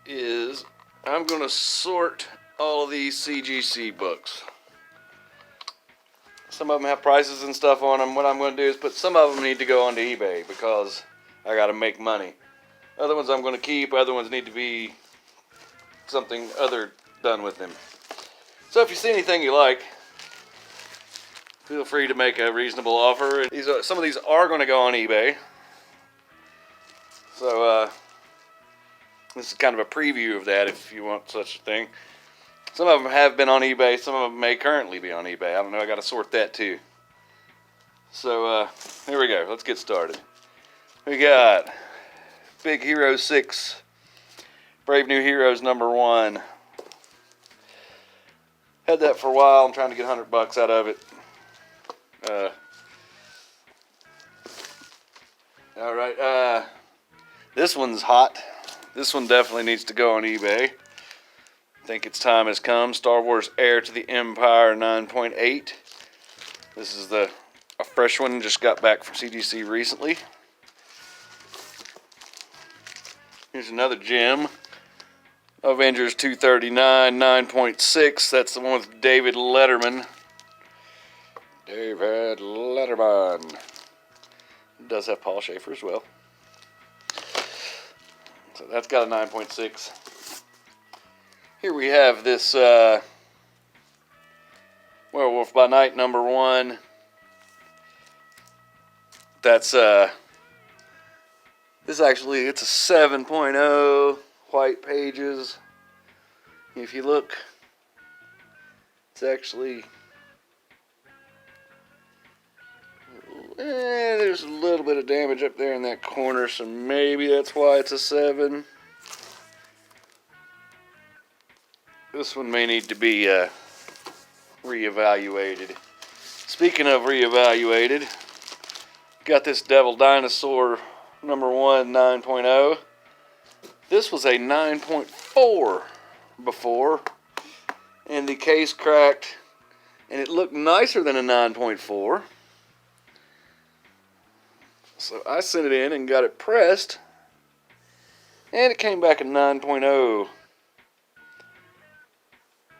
is I'm going to sort all of these CGC books. Some of them have prices and stuff on them. What I'm going to do is put some of them need to go onto eBay because I got to make money. Other ones I'm going to keep. Other ones need to be something other done with them. So if you see anything you like, feel free to make a reasonable offer. Some of these are going to go on eBay. So this is kind of a preview of that if you want such a thing. Some of them have been on eBay. Some of them may currently be on eBay. I don't know. I got to sort that too. So here we go. Let's get started. We got Big Hero 6, Brave New Heroes #1. Had that for a while. I'm trying to get $100 out of it. All right. This one's hot. This one definitely needs to go on eBay. I think its time has come. Star Wars Heir to the Empire 9.8. This is a fresh one. Just got back from CGC recently. Here's another gem. Avengers 239 9.6. That's the one with David Letterman. David Letterman. It does have Paul Schaefer as well. So that's got a 9.6. Here we have this Werewolf by Night #1. That's this actually, it's a 7.0, white pages. If you look, it's actually there's a little bit of damage up there in that corner, so maybe that's why it's a 7. This one may need to be reevaluated. Speaking of reevaluated, got this Devil Dinosaur #1 9.0. This was a 9.4 before, and the case cracked, and it looked nicer than a 9.4. So I sent it in and got it pressed, and it came back a 9.0.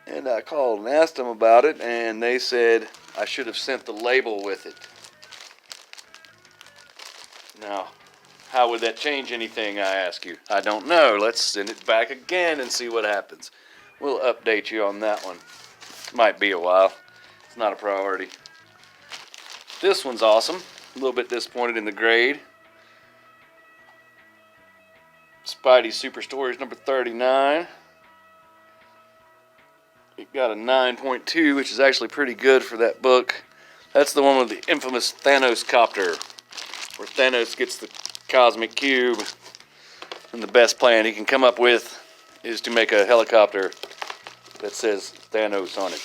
And I called and asked them about it, and they said I should have sent the label with it. Now, how would that change anything, I ask you? I don't know. Let's send it back again and see what happens. We'll update you on that one. Might be a while. It's not a priority. This one's awesome. A little bit disappointed in the grade. Spidey Super Stories #39. It got a 9.2, which is actually pretty good for that book. That's the one with the infamous Thanos copter, where Thanos gets the cosmic cube, and the best plan he can come up with is to make a helicopter that says Thanos on it.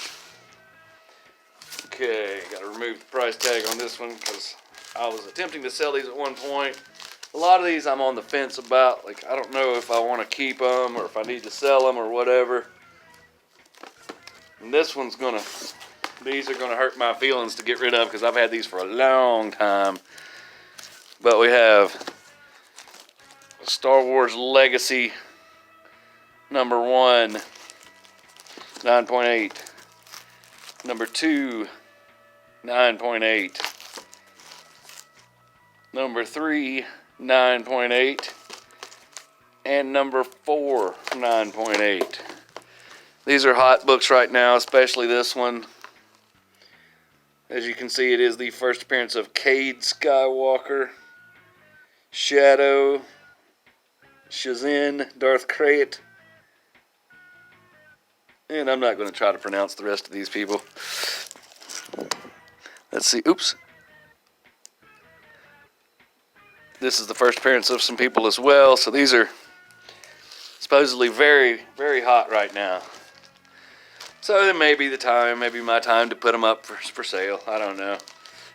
Okay, gotta remove the price tag on this one because I was attempting to sell these at one point. A lot of these I'm on the fence about. Like, I don't know if I want to keep them or if I need to sell them or whatever. And this one's these are gonna hurt my feelings to get rid of because I've had these for a long time. But we have Star Wars Legacy #1 9.8, #2 9.8, #3 9.8, and #4 9.8. These are hot books right now, especially this one. As you can see, it is the first appearance of Cade Skywalker, Shadow, Shazin, Darth Krayt, and I'm not going to try to pronounce the rest of these people. Let's see. Oops. This is the first appearance of some people as well, so these are supposedly very, very hot right now. So it may be the time, maybe my time to put them up for sale. I don't know.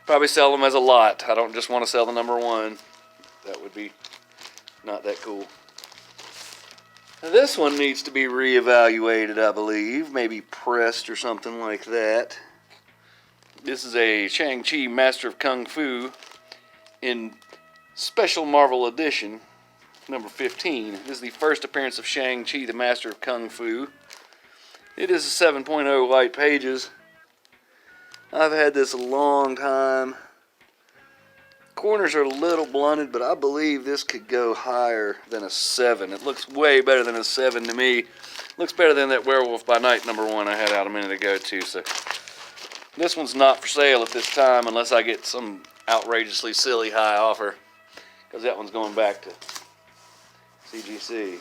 Probably sell them as a lot. I don't just want to sell the #1. That would be not that cool. Now this one needs to be reevaluated, I believe. Maybe pressed or something like that. This is a Shang-Chi Master of Kung Fu in Special Marvel Edition. number 15. This is the first appearance of Shang-Chi, the Master of Kung Fu. It is a 7.0 white pages. I've had this a long time. Corners are a little blunted, but I believe this could go higher than a 7. It looks way better than a 7 to me. Looks better than that Werewolf by Night number 1 I had out a minute ago too. So this one's not for sale at this time unless I get some outrageously silly high offer, because that one's going back to CGC.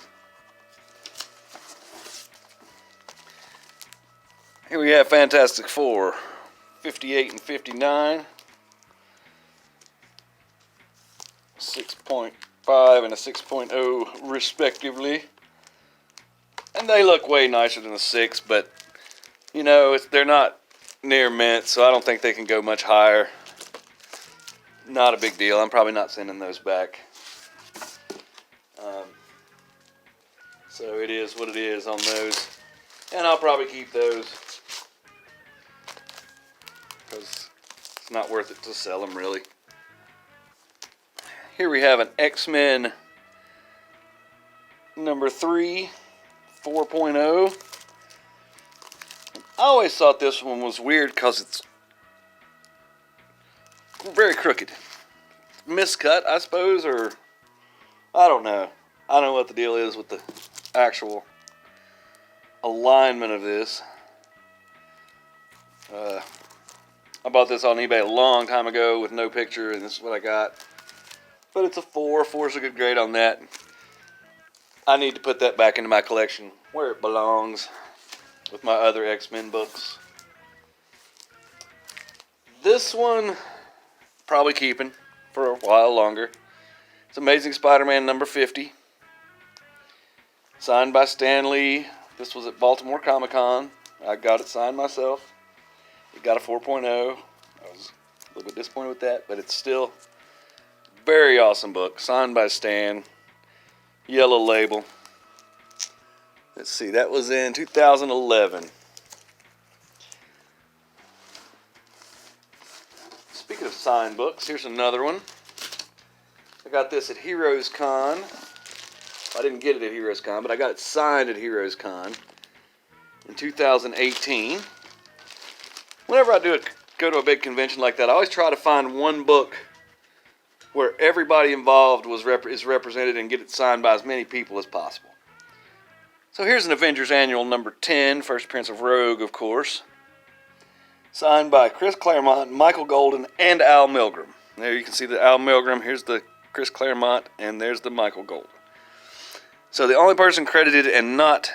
Here we have Fantastic Four, 58 and 59. 6.5 and a 6.0 respectively. And they look way nicer than the 6, but you know, they're not near mint, so I don't think they can go much higher. Not a big deal. I'm probably not sending those back. So it is what it is on those. And I'll probably keep those, because it's not worth it to sell them really. Here we have an X-Men number 3, 4.0. I always thought this one was weird because it's very crooked. Miscut, I suppose, or I don't know. I don't know what the deal is with the actual alignment of this. I bought this on eBay a long time ago with no picture, and this is what I got. But it's a 4. 4's a good grade on that. I need to put that back into my collection where it belongs with my other X-Men books. This one, probably keeping for a while longer. It's Amazing Spider-Man number 50. Signed by Stan Lee. This was at Baltimore Comic-Con. I got it signed myself. It got a 4.0. I was a little bit disappointed with that, but it's still a very awesome book. Signed by Stan. Yellow label. Let's see, that was in 2011. Speaking of signed books, here's another one. I got this at Heroes Con. I didn't get it at Heroes Con, but I got it signed at Heroes Con in 2018. Whenever I go to a big convention like that, I always try to find one book where everybody involved is represented and get it signed by as many people as possible. So here's an Avengers Annual number 10, first appearance of Rogue, of course. Signed by Chris Claremont, Michael Golden, and Al Milgrom. There you can see the Al Milgrom. Here's the Chris Claremont, and there's the Michael Golden. So the only person credited and that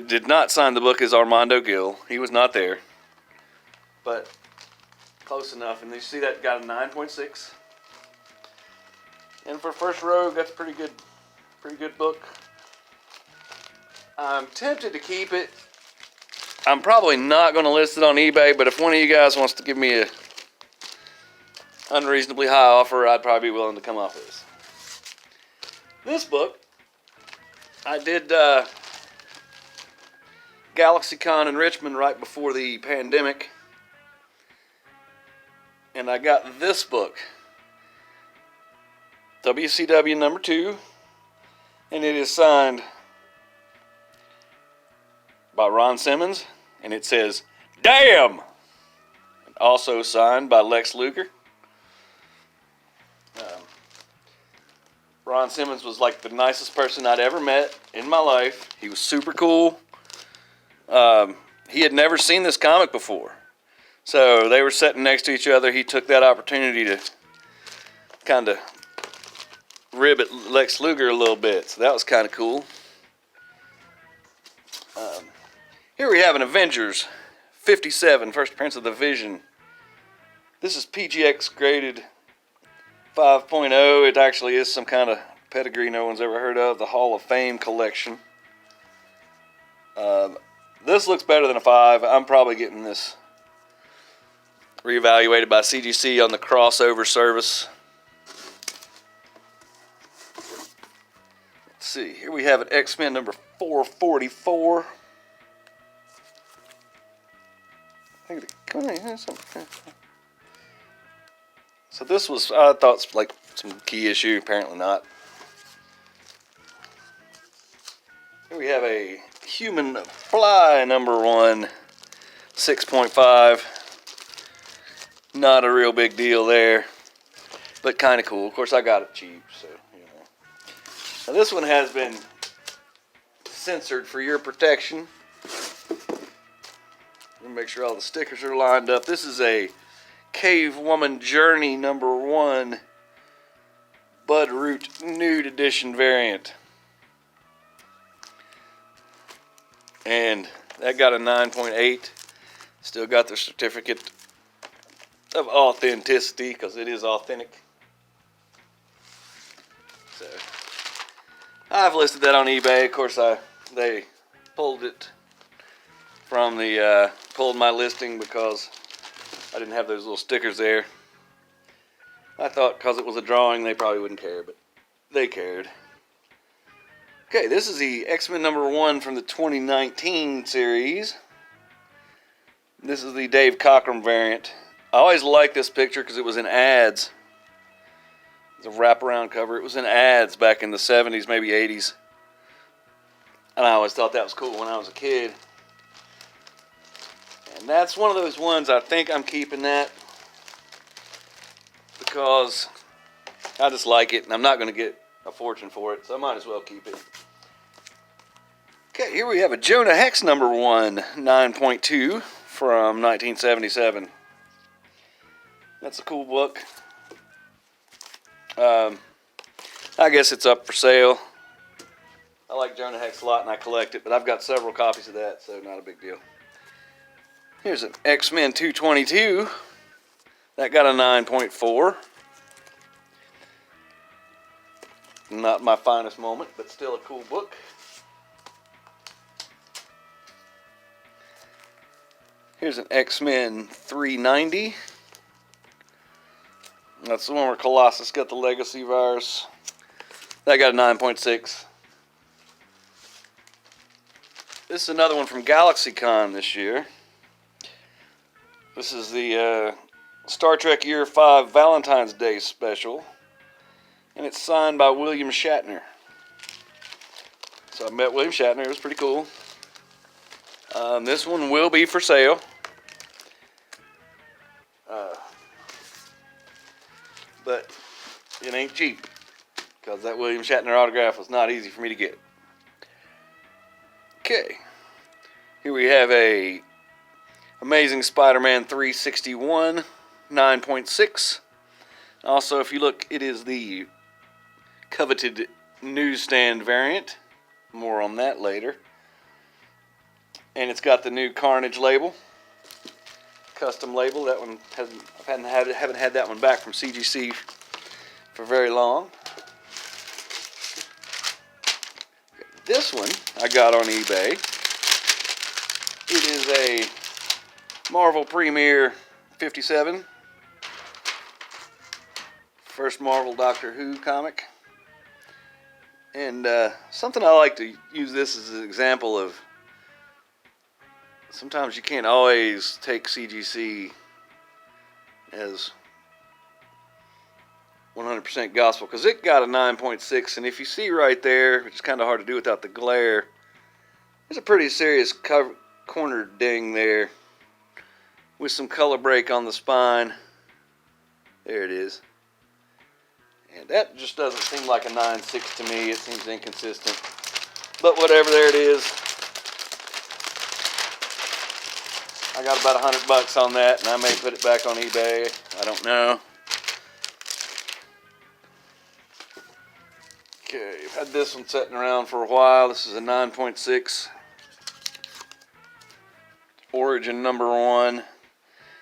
did not sign the book is Armando Gill. He was not there, but close enough. And you see that got a 9.6. And for first Rogue, that's pretty good book. I'm tempted to keep it. I'm probably not going to list it on eBay, but if one of you guys wants to give me a unreasonably high offer, I'd probably be willing to come off this. This book, I did GalaxyCon in Richmond right before the pandemic, and I got this book, WCW number 2, and it is signed by Ron Simmons, and it says, "Damn!" And also signed by Lex Luger. Ron Simmons was like the nicest person I'd ever met in my life. He was super cool. He had never seen this comic before. So they were sitting next to each other. He took that opportunity to kind of rib at Lex Luger a little bit. So that was kind of cool. Here we have an Avengers 57, first appearance of the Vision. This is PGX graded 5.0. It actually is some kind of pedigree no one's ever heard of, the Hall of Fame collection. This looks better than a 5. I'm probably getting this reevaluated by CGC on the crossover service. Let's see, here we have an X-Men number 444. I think So this was, I thought, like some key issue. Apparently not. Here we have a Human Fly #1, 6.5. Not a real big deal there, but kind of cool. Of course, I got it cheap, so you know. Now this one has been censored for your protection. Make sure all the stickers are lined up. This is a Cave Woman Journey #1 Bud Root Nude Edition variant. And that got a 9.8. Still got the certificate of authenticity because it is authentic. So I've listed that on eBay. Of course, they pulled it from the pulled my listing because I didn't have those little stickers there. I thought because it was a drawing they probably wouldn't care, but they cared. Okay, this is the X-Men #1 from the 2019 series. This is the Dave Cockrum variant. I always liked this picture because it was in ads. It's a wraparound cover. It was in ads back in the 70s, maybe 80s. And I always thought that was cool when I was a kid. And that's one of those ones I think I'm keeping that because I just like it and I'm not going to get a fortune for it, so I might as well keep it. Okay, here we have a Jonah Hex #1, 9.2 from 1977. That's a cool book. I guess it's up for sale. I like Jonah Hex a lot and I collect it, but I've got several copies of that, so not a big deal. Here's an X-Men 222. That got a 9.4. Not my finest moment, but still a cool book. Here's an X-Men 390. That's the one where Colossus got the legacy virus. That got a 9.6. This is another one from GalaxyCon this year. This is the Star Trek Year 5 Valentine's Day special. And it's signed by William Shatner. So I met William Shatner. It was pretty cool. This one will be for sale. But it ain't cheap. Because that William Shatner autograph was not easy for me to get. Okay. Here we have a Amazing Spider-Man 361, 9.6. Also, if you look, it is the coveted newsstand variant. More on that later. And it's got the new Carnage label. Custom label. That one haven't had that one back from CGC for very long. This one I got on eBay. It is a Marvel Premiere 57. First Marvel Doctor Who comic. And something I like to use this as an example of, sometimes you can't always take CGC as 100% gospel, because it got a 9.6, and if you see right there, which is kind of hard to do without the glare, there's a pretty serious corner ding there with some color break on the spine. There it is. And that just doesn't seem like a 9.6 to me. It seems inconsistent. But whatever, there it is. I got about $100 on that, and I may put it back on eBay. I don't know. Okay, I've had this one sitting around for a while. This is a 9.6. Origin #1.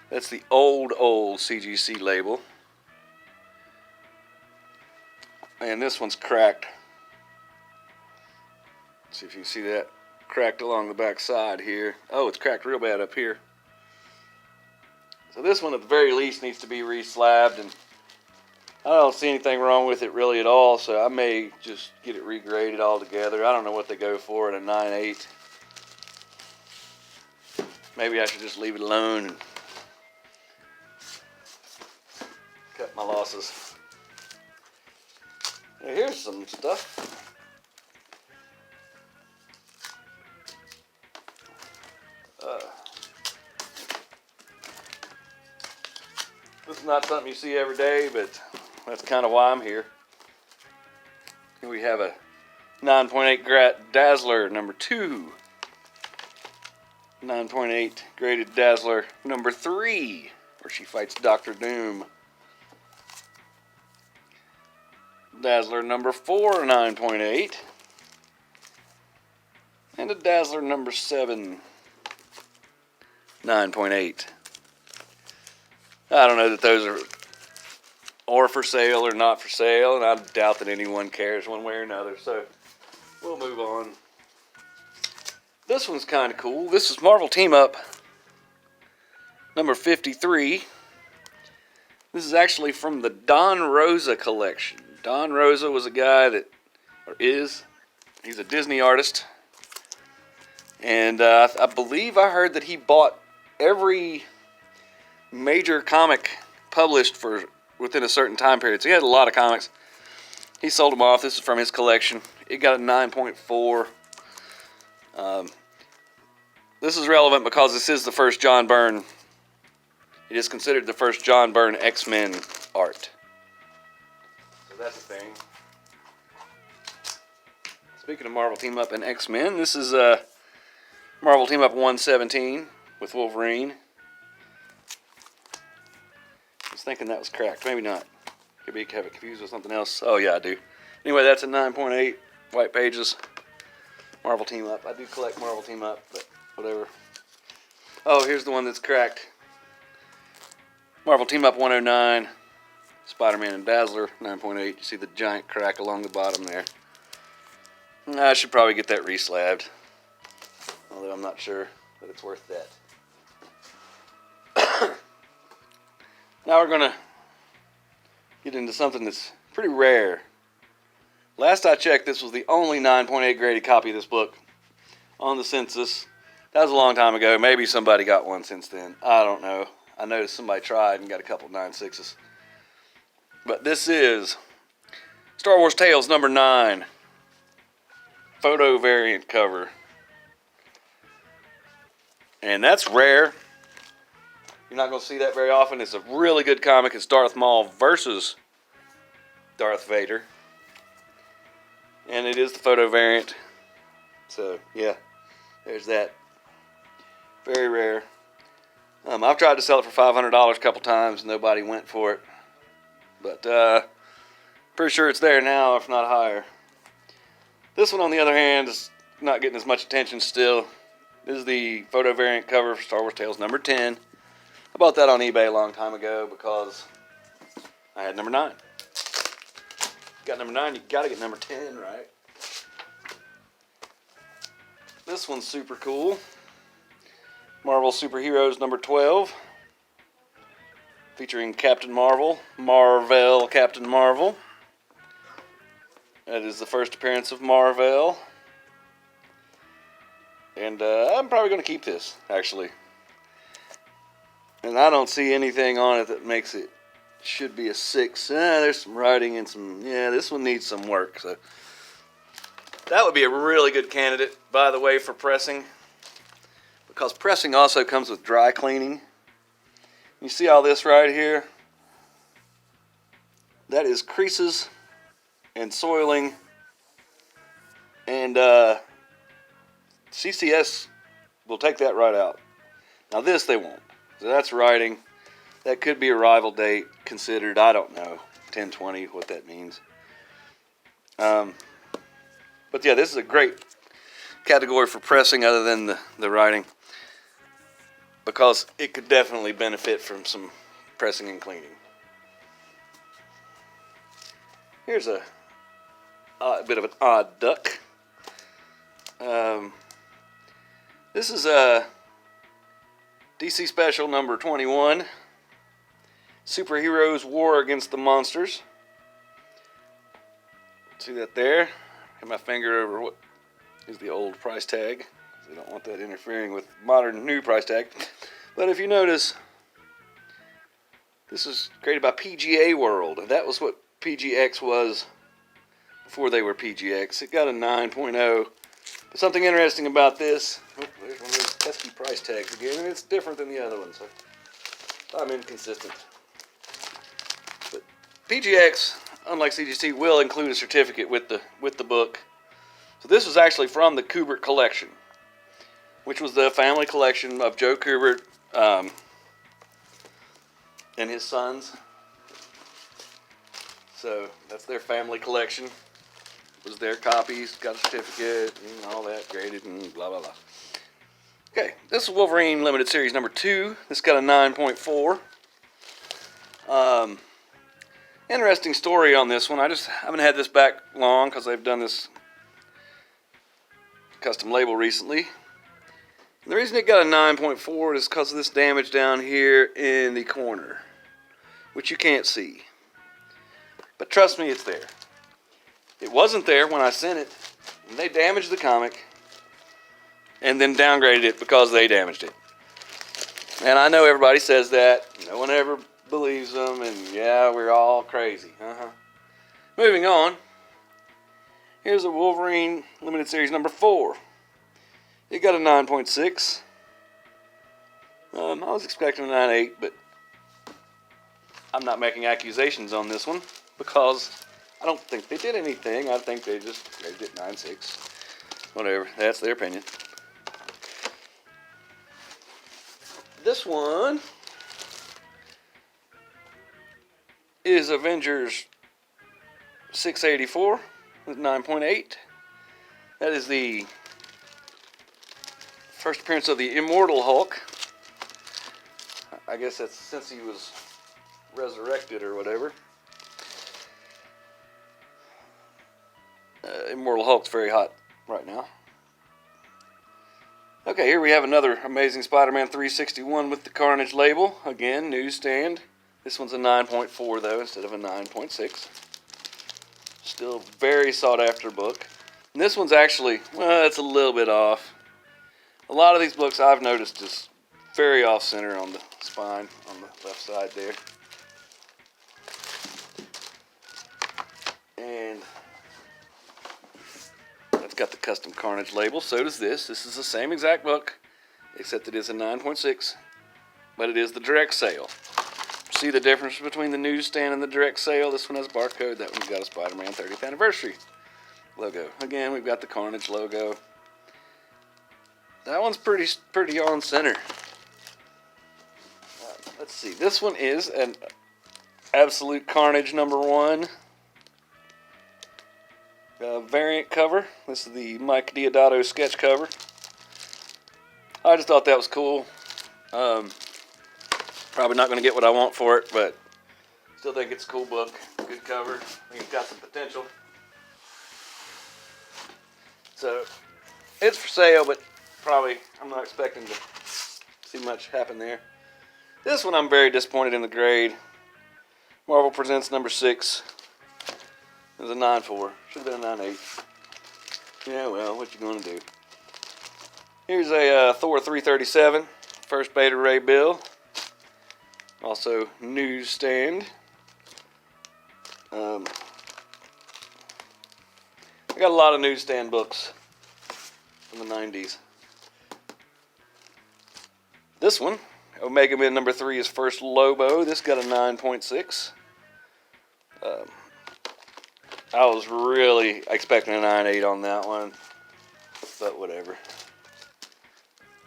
That's the old CGC label. And this one's cracked. Let's see if you can see that. Cracked along the back side here. Oh, it's cracked real bad up here. So this one at the very least needs to be re-slabbed, and I don't see anything wrong with it really at all, so I may just get it regraded altogether. I don't know what they go for at a 9.8. Maybe I should just leave it alone and cut my losses. Now here's some stuff. This is not something you see every day, but that's kind of why I'm here. Here we have a 9.8 Dazzler number 2. 9.8 graded Dazzler number 3, where she fights Dr. Doom. Dazzler number 4, 9.8. And a Dazzler number 7, 9.8. I don't know that those are for sale or not for sale, and I doubt that anyone cares one way or another, so we'll move on. This one's kind of cool. This is Marvel Team Up number 53. This is actually from the Don Rosa collection. Don Rosa was a guy that, or is, he's a Disney artist. And I believe I heard that he bought every major comic published for within a certain time period. So he had a lot of comics. He sold them off. This is from his collection. It got a 9.4. This is relevant because this is the first John Byrne. It is considered the first John Byrne X-Men art. So that's the thing. Speaking of Marvel Team Up and X-Men, this is Marvel Team Up 117 with Wolverine. I was thinking that was cracked. Maybe not. Could be have it confused with something else. Oh yeah, I do. Anyway, that's a 9.8 white pages. Marvel Team Up. I do collect Marvel Team Up, but whatever. Oh, here's the one that's cracked. Marvel Team Up 109. Spider-Man and Dazzler 9.8. You see the giant crack along the bottom there. I should probably get that reslabbed. Although I'm not sure that it's worth that. Now we're going to get into something that's pretty rare. Last I checked, this was the only 9.8 graded copy of this book on the census. That was a long time ago. Maybe somebody got one since then. I don't know. I noticed somebody tried and got a couple 9.6s. But this is Star Wars Tales number 9. Photo variant cover. And that's rare. You're not going to see that very often. It's a really good comic. It's Darth Maul versus Darth Vader. And it is the photo variant. So, yeah. There's that. Very rare. I've tried to sell it for $500 a couple times. Nobody went for it. But, pretty sure it's there now, if not higher. This one, on the other hand, is not getting as much attention still. This is the photo variant cover for Star Wars Tales number 10. I bought that on eBay a long time ago because I had number 9. Got number 9, you gotta get number 10, right? This one's super cool. Marvel Superheroes number 12. Featuring Captain Marvel. Marvel Captain Marvel. That is the first appearance of Marvel. And I'm probably going to keep this, actually. And I don't see anything on it that makes it should be a 6. There's some writing and some... Yeah, this one needs some work. So that would be a really good candidate, by the way, for pressing. Because pressing also comes with dry cleaning. You see all this right here? That is creases and soiling. And CCS will take that right out. Now this they won't. So that's writing. That could be arrival date considered. I don't know. 10/20, what that means. But yeah, this is a great category for pressing other than the writing. Because it could definitely benefit from some pressing and cleaning. Here's a bit of an odd duck. This is a DC Special number 21. Superheroes War Against the Monsters. See that there? Have my finger over what is the old price tag. They don't want that interfering with modern new price tag. But if you notice, This is created by PGA World. That was what PGX was before they were PGX. It got a 9.0. But something interesting about this, oh, there's one of those pesky price tags again, and it's different than the other one, so I'm inconsistent. But PGX, unlike CGC, will include a certificate with the book. So this was actually from the Kubert collection, which was the family collection of Joe Kubert and his sons. So that's their family collection. It was their copies, got a certificate and all that, graded and blah blah blah. Okay, this is Wolverine Limited Series number 2. This got a 9.4. Interesting story on this one. I just haven't had this back long because they've done this custom label recently. And the reason it got a 9.4 is because of this damage down here in the corner, which you can't see. But trust me, it's there. It wasn't there when I sent it, and they damaged the comic and then downgraded it because they damaged it. And I know everybody says that. No one ever believes them, and yeah, we're all crazy. Moving on. Here's a Wolverine Limited Series number 4. It got a 9.6. I was expecting a 9.8, but I'm not making accusations on this one because I don't think they did anything. I think they just graded it 9.6. Whatever. That's their opinion. This one is Avengers 684 with 9.8. That is the first appearance of the Immortal Hulk. I guess that's since he was resurrected or whatever. Immortal Hulk's very hot right now. Okay, here we have another Amazing Spider-Man 361 with the Carnage label. Again, newsstand. This one's a 9.4 though instead of a 9.6. Still very sought after book. And this one's actually, well, it's a little bit off. A lot of these books I've noticed is very off center on the spine on the left side there. And it's got the custom Carnage label. So does this. This is the same exact book, except it is a 9.6, but it is the direct sale. See the difference between the newsstand and the direct sale? This one has a barcode. That one's got a Spider-Man 30th anniversary logo. Again, we've got the Carnage logo. That one's pretty on center. Let's see. This one is an Absolute Carnage number 1. Variant cover. This is the Mike Deodato sketch cover. I just thought that was cool. Probably not going to get what I want for it, but still think it's a cool book. Good cover. I think it's got some potential. So, it's for sale, but probably I'm not expecting to see much happen there. This one I'm very disappointed in the grade. Marvel Presents number 6. It was a 9.4. Should have been a 9.8. Yeah, well, what you gonna do? Here's a Thor 337. First Beta Ray Bill. Also newsstand. I got a lot of newsstand books from the 90s. This one, Omega Man number 3 is First Lobo. This got a 9.6. I was really expecting a 9.8 on that one, but whatever.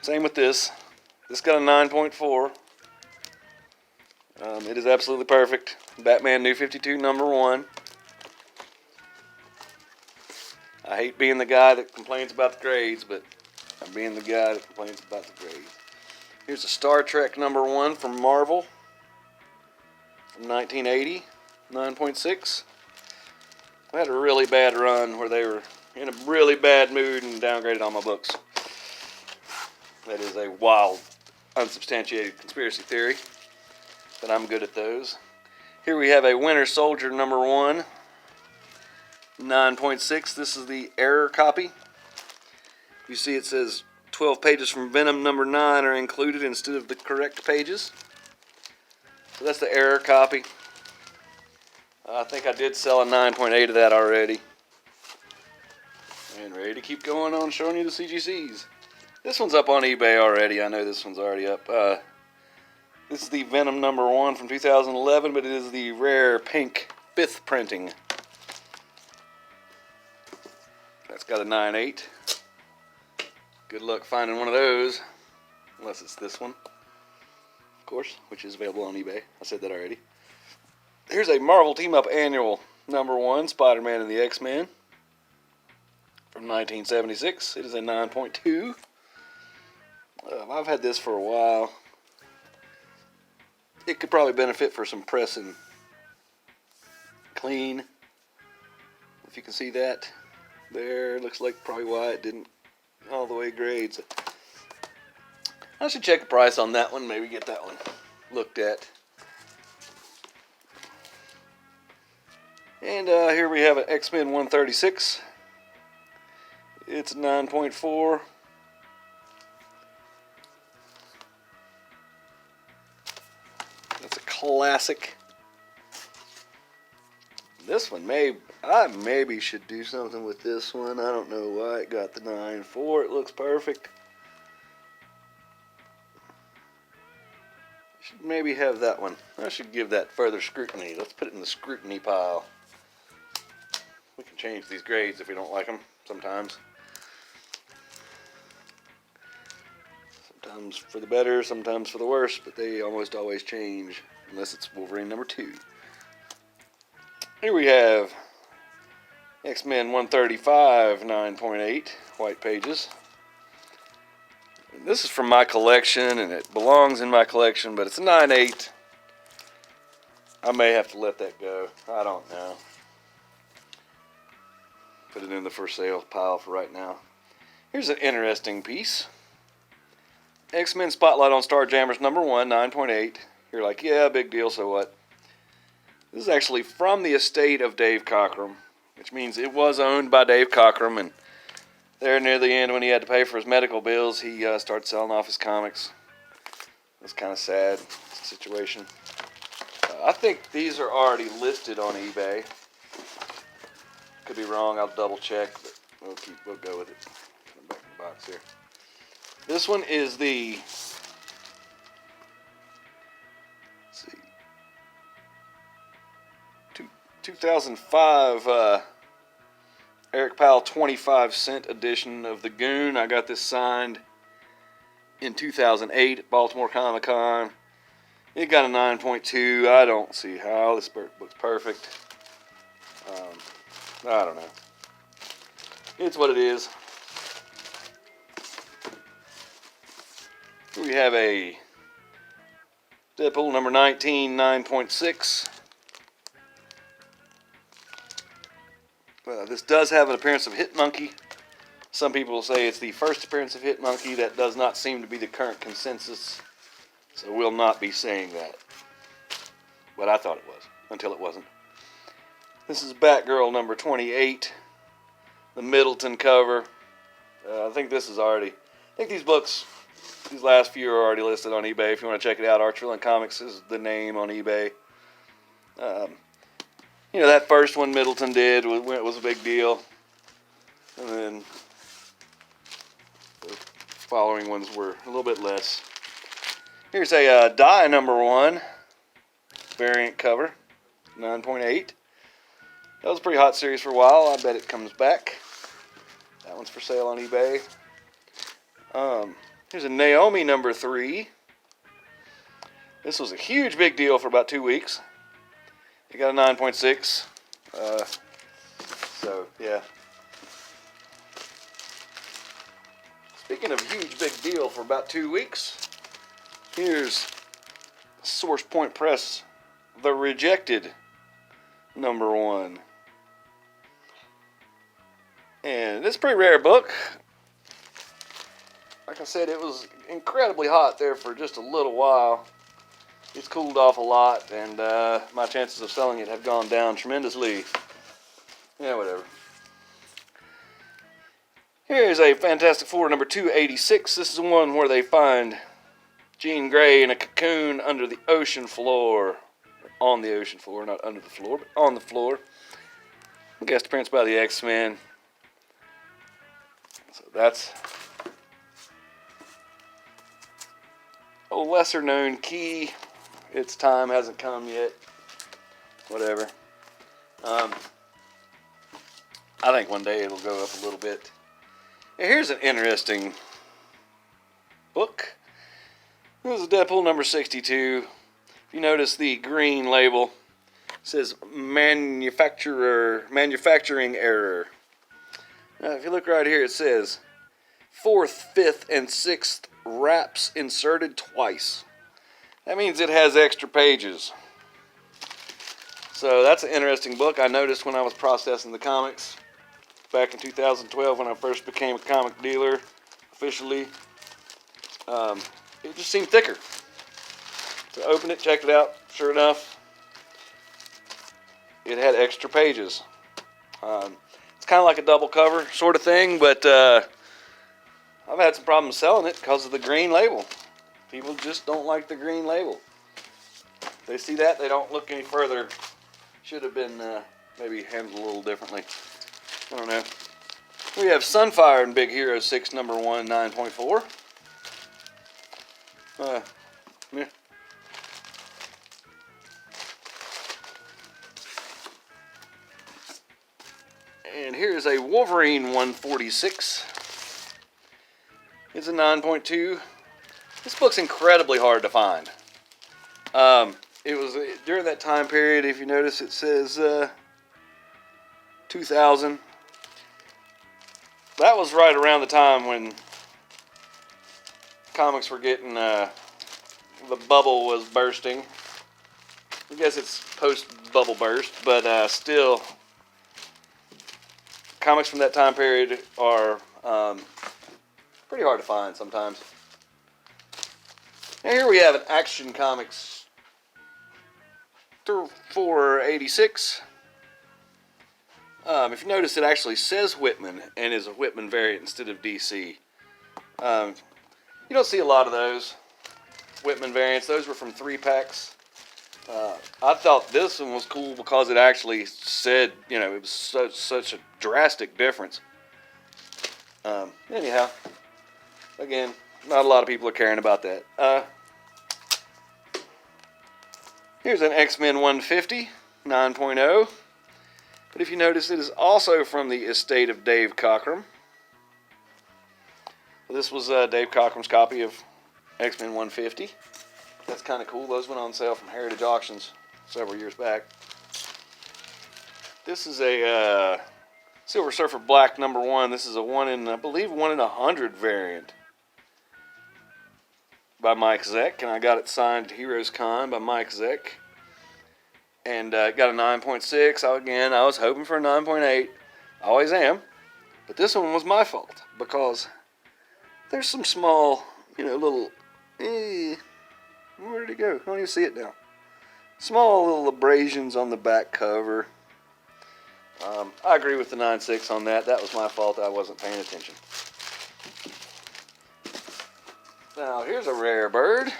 Same with this. This got a 9.4. It is absolutely perfect. Batman New 52 number 1. I hate being the guy that complains about the grades, but I'm being the guy that complains about the grades. Here's a Star Trek number 1 from Marvel from 1980, 9.6. I had a really bad run where they were in a really bad mood and downgraded all my books. That is a wild, unsubstantiated conspiracy theory, but I'm good at those. Here we have a Winter Soldier number 1, 9.6. This is the error copy. You see it says 12 pages from Venom number 9 are included instead of the correct pages. So that's the error copy. I think I did sell a 9.8 of that already. And ready to keep going on showing you the CGCs. This one's up on eBay already. I know this one's already up. This is the Venom #1 from 2011, but it is the rare pink 5th printing. That's got a 9.8. Good luck finding one of those, unless it's this one, of course, which is available on eBay. I said that already. Here's a Marvel Team Up Annual #1, Spider-Man and the X-Men from 1976. It is a 9.2. I've had this for a while. It could probably benefit for some press and clean. If you can see that there, looks like probably why it didn't all the way grade. So I should check the price on that one, maybe get that one looked at. And here we have an X-Men 136. It's 9.4. That's a classic. This one, I maybe should do something with this one. I don't know why it got the 9.4. It looks perfect. Should maybe have that one. I should give that further scrutiny. Let's put it in the scrutiny pile. We can change these grades if we don't like them sometimes. Sometimes for the better, sometimes for the worse, but they almost always change unless it's Wolverine #2. Here we have X-Men 135, 9.8, white pages. And this is from my collection, and it belongs in my collection, but it's a 9.8. I may have to let that go. I don't know. Put it in the for sale pile for right now. Here's an interesting piece. X-Men Spotlight on Starjammers #1, 9.8. You're like, yeah, big deal, so what? This is actually from the estate of Dave Cockrum, which means it was owned by Dave Cockrum, and there near the end when he had to pay for his medical bills, he started selling off his comics. It was kind of sad situation. I think these are already listed on eBay. Could be wrong, I'll double check, but we'll go with it. Put them back in the box here. This one is the, let's see, 2005 Eric Powell 25-cent edition of The Goon. I got this signed in 2008 at Baltimore Comic Con. It got a 9.2. I don't see how. This book's perfect. I don't know. It's what it is. We have a Deadpool #19, 9.6. This does have an appearance of Hitmonkey. Some people will say it's the first appearance of Hitmonkey. That does not seem to be the current consensus, so we'll not be saying that. But I thought it was, until it wasn't. This is Batgirl #28, the Middleton cover. I think this is already, I think these books, these last few are already listed on eBay. If you want to check it out, ArchVillain Comics is the name on eBay. You know, that first one Middleton did was a big deal. And then the following ones were a little bit less. Here's a Die #1 variant cover, 9.8. That was a pretty hot series for a while. I bet it comes back. That one's for sale on eBay. Here's a Naomi #3. This was a huge big deal for about 2 weeks. It got a 9.6. So, yeah. Speaking of huge big deal for about 2 weeks, here's Source Point Press, The Rejected #1. And this is a pretty rare book. Like I said, it was incredibly hot there for just a little while. It's cooled off a lot, and my chances of selling it have gone down tremendously. Yeah, whatever. Here's a Fantastic Four #286. This is one where they find Jean Grey in a cocoon under the ocean floor. On the ocean floor, not under the floor, but on the floor. Guest appearance by the X-Men. So that's a lesser known key. Its time hasn't come yet. Whatever. I think one day it'll go up a little bit. Now here's an interesting book. This is Deadpool number 62. If you notice the green label, it says manufacturing error. Now, if you look right here, it says 4th, 5th, and 6th wraps inserted twice. That means it has extra pages. So that's an interesting book. I noticed when I was processing the comics back in 2012 when I first became a comic dealer officially. It just seemed thicker. So I opened it, checked it out. Sure enough, it had extra pages. It's kind of like a double cover sort of thing, but I've had some problems selling it because of the green label. People just don't like the green label. They see that, they don't look any further. Should have been maybe handled a little differently. I don't know. We have Sunfire in Big Hero 6, number 1, 9.4. Yeah. And here's a Wolverine 146. It's a 9.2. This book's incredibly hard to find. It was during that time period, if you notice it says 2000. That was right around the time when comics were getting, the bubble was bursting. I guess it's post-bubble burst, but still, comics from that time period are pretty hard to find sometimes. Now here we have an Action Comics 486. If you notice, it actually says Whitman and is a Whitman variant instead of DC. You don't see a lot of those Whitman variants. Those were from 3-packs. I thought this one was cool because it actually said, you know, it was such a drastic difference. Anyhow, again, not a lot of people are caring about that. Here's an X-Men 150, 9.0. But if you notice, it is also from the estate of Dave Cockrum. This was Dave Cockrum's copy of X-Men 150. That's kind of cool. Those went on sale from Heritage Auctions several years back. This is a Silver Surfer Black number 1. This is a 1 in, I believe, 1 in 100 variant by Mike Zeck, and I got it signed at Heroes Con by Mike Zeck. And got a 9.6. Again, I was hoping for a 9.8. I always am. But this one was my fault because there's some small, you know, little, where did it go? I don't even see it now. Small little abrasions on the back cover. I agree with the 9.6 on that. That was my fault. I wasn't paying attention. Now, here's a rare bird.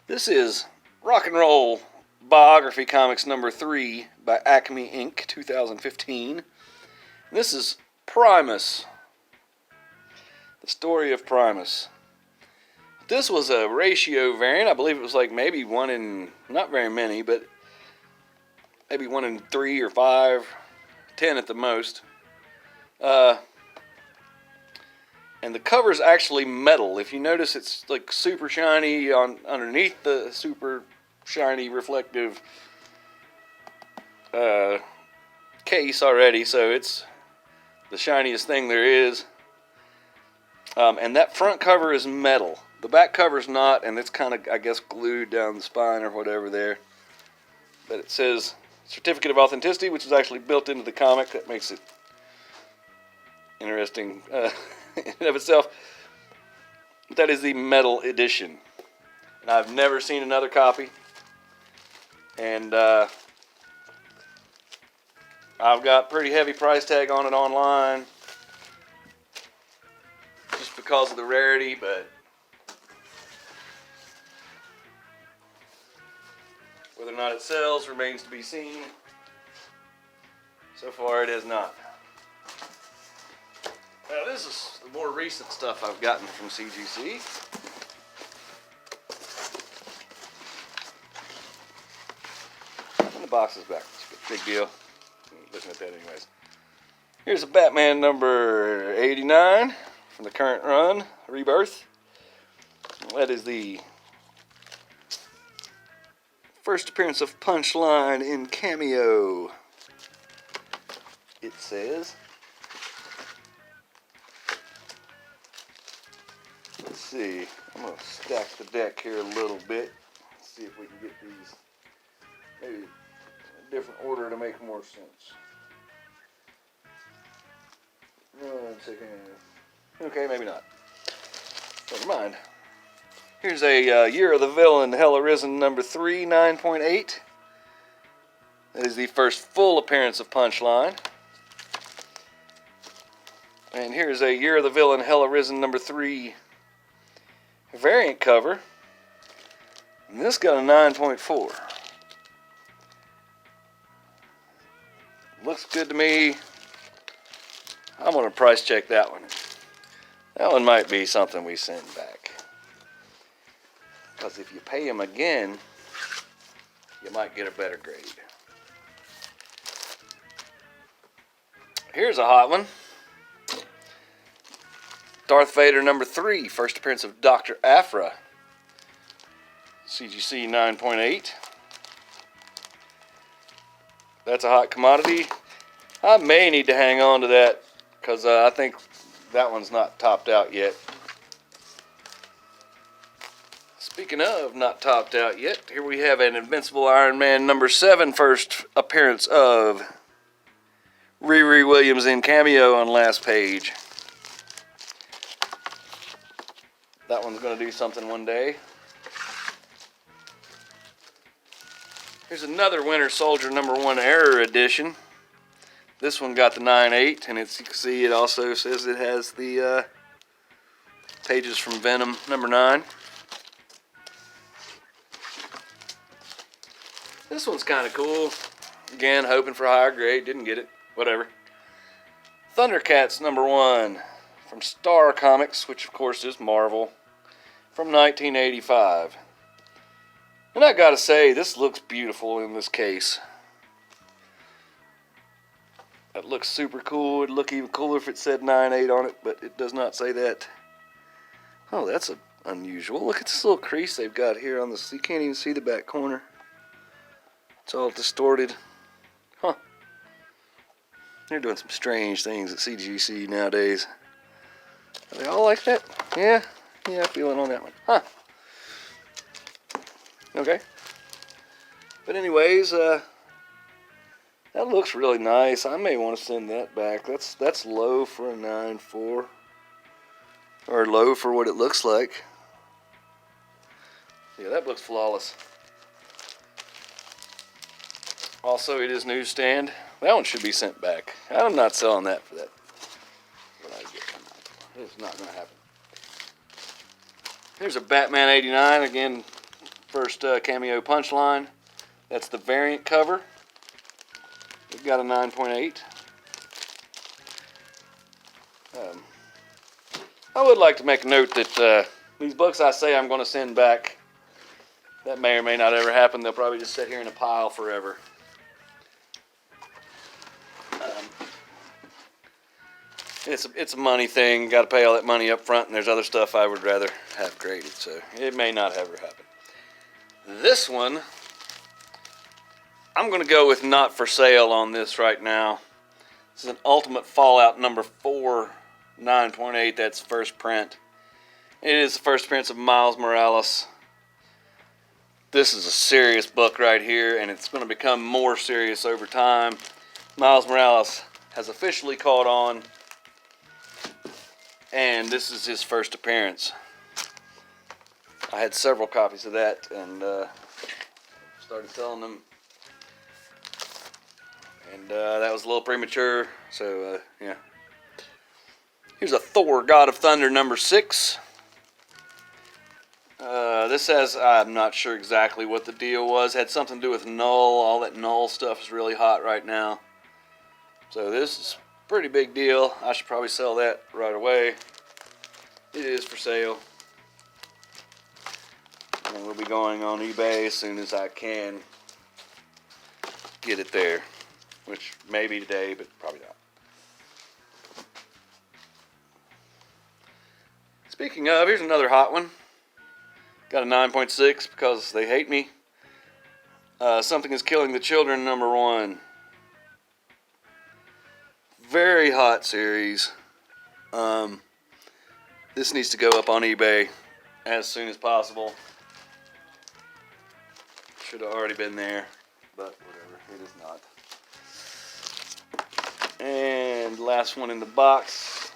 This is Rock and Roll Biography Comics number 3 by Acme Inc., 2015. And this is Primus. The story of Primus. This was a ratio variant. I believe it was like maybe 1 in, not very many, but maybe 1 in 3 or 5, 10 at the most. And the cover's actually metal. If you notice, it's like super shiny underneath the super shiny reflective case already. So it's the shiniest thing there is. And that front cover is metal. The back cover's not, and it's kind of, I guess, glued down the spine or whatever there. But it says Certificate of Authenticity, which is actually built into the comic. That makes it interesting in and of itself. But that is the metal edition. And I've never seen another copy. And I've got pretty heavy price tag on it online. Just just because of the rarity, but whether or not it sells remains to be seen. So far, it has not. Now, this is the more recent stuff I've gotten from CGC. And the box is back. It's a big deal. I'm looking at that anyways. Here's a Batman number 89 from the current run, Rebirth. That is the first appearance of Punchline in Cameo. It says. Let's see. I'm going to stack the deck here a little bit. See if we can get these maybe in a different order to make more sense. 1 second. Okay, maybe not. Never mind. Here's a Year of the Villain, Hell Arisen number 3, 9.8. That is the first full appearance of Punchline. And here's a Year of the Villain, Hell Arisen number 3 variant cover. And this got a 9.4. Looks good to me. I'm going to price check that one. That one might be something we send back. Because if you pay them again, you might get a better grade. Here's a hot one. Darth Vader number 3, first appearance of Dr. Aphra. CGC 9.8. That's a hot commodity. I may need to hang on to that because I think that one's not topped out yet. Speaking of not topped out yet, here we have an Invincible Iron Man number 7, first appearance of Riri Williams in Cameo on last page. That one's going to do something one day. Here's another Winter Soldier number 1 Error edition. This one got the 9.8, and as you can see, it also says it has the pages from Venom number 9. This one's kind of cool. Again, hoping for a higher grade, didn't get it. Whatever. Thundercats number 1 from Star Comics, which of course is Marvel, from 1985. And I gotta say, this looks beautiful in this case. It looks super cool. It'd look even cooler if it said 9.8 on it, but it does not say that. Oh, that's unusual. Look at this little crease they've got here on this. You can't even see the back corner. It's all distorted. Huh. They're doing some strange things at CGC nowadays. Are they all like that? Yeah, feeling on that one. Huh. Okay. But anyways, that looks really nice. I may want to send that back. That's low for a 9.4. Or low for what it looks like. Yeah, that looks flawless. Also, it is newsstand. That one should be sent back. I'm not selling that for that. What I get. It's not going to happen. Here's a Batman 89. Again, first cameo Punchline. That's the variant cover. We've got a 9.8. I would like to make a note that these books I say I'm going to send back, that may or may not ever happen. They'll probably just sit here in a pile forever. It's a money thing. Got to pay all that money up front, and there's other stuff I would rather have graded, so it may not ever happen. This one, I'm going to go with not for sale on this right now. This is an Ultimate Fallout number 4, 9.8. That's first print. It is the first appearance of Miles Morales. This is a serious book right here, and it's going to become more serious over time. Miles Morales has officially caught on, and this is his first appearance. I had several copies of that and started selling them, and that was a little premature, so yeah. Here's a Thor, God of Thunder number 6. This has, I'm not sure exactly what the deal was. Had something to do with Null. All that Null stuff is really hot right now. So this is a pretty big deal. I should probably sell that right away. It is for sale. And we'll be going on eBay as soon as I can get it there. Which may be today, but probably not. Speaking of, here's another hot one. Got a 9.6 because they hate me. Something is Killing the Children number 1. Very hot series. This needs to go up on eBay as soon as possible. Should have already been there, but whatever, it is not. And last one in the box.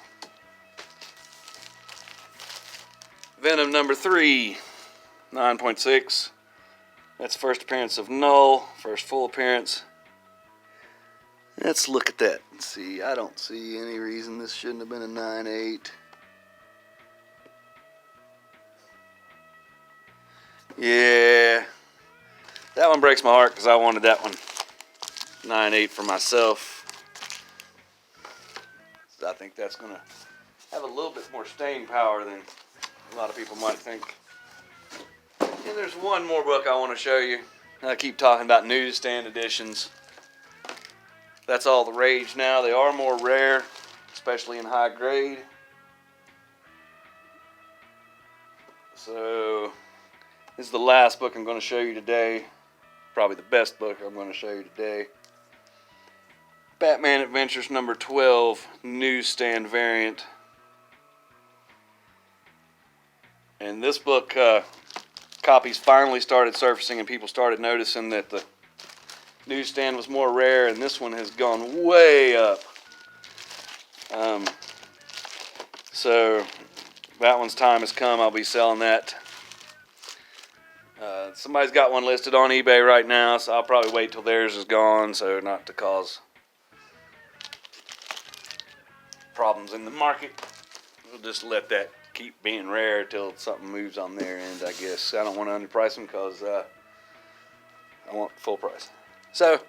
Venom number 3. 9.6. That's first appearance of Null. First full appearance. Let's look at that and see. I don't see any reason this shouldn't have been a 9.8. Yeah. That one breaks my heart because I wanted that one 9.8 for myself. So I think that's going to have a little bit more staying power than a lot of people might think. And there's one more book I want to show you. I keep talking about newsstand editions. That's all the rage now. They are more rare, especially in high grade. So this is the last book I'm going to show you today. Probably the best book I'm going to show you today. Batman Adventures number 12, newsstand variant. And this book, copies finally started surfacing and people started noticing that the newsstand was more rare, and this one has gone way up. So that one's time has come. I'll be selling that. Somebody's got one listed on eBay right now, so I'll probably wait till theirs is gone, so not to cause problems in the market. We'll just let that keep being rare till something moves on their end, I guess. I don't want to underprice them because I want full price. So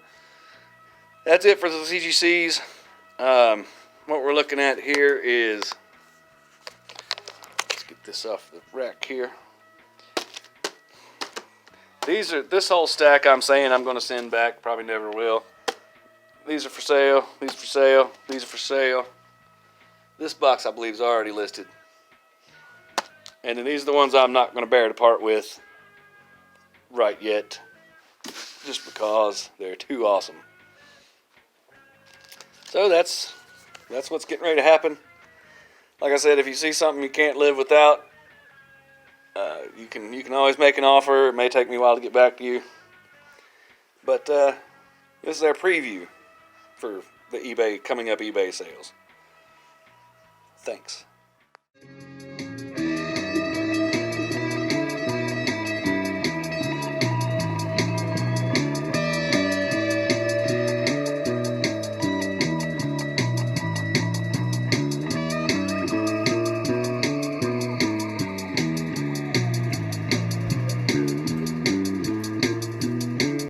that's it for the CGCs. What we're looking at here is, let's get this off the rack here. This whole stack I'm saying I'm going to send back, probably never will. These are for sale, these are for sale, these are for sale. This box I believe is already listed. And then these are the ones I'm not going to bear to part with right yet, just because they're too awesome. So that's what's getting ready to happen. Like I said, if you see something you can't live without, you can always make an offer. It may take me a while to get back to you, but this is our preview for the coming up eBay sales. Thanks.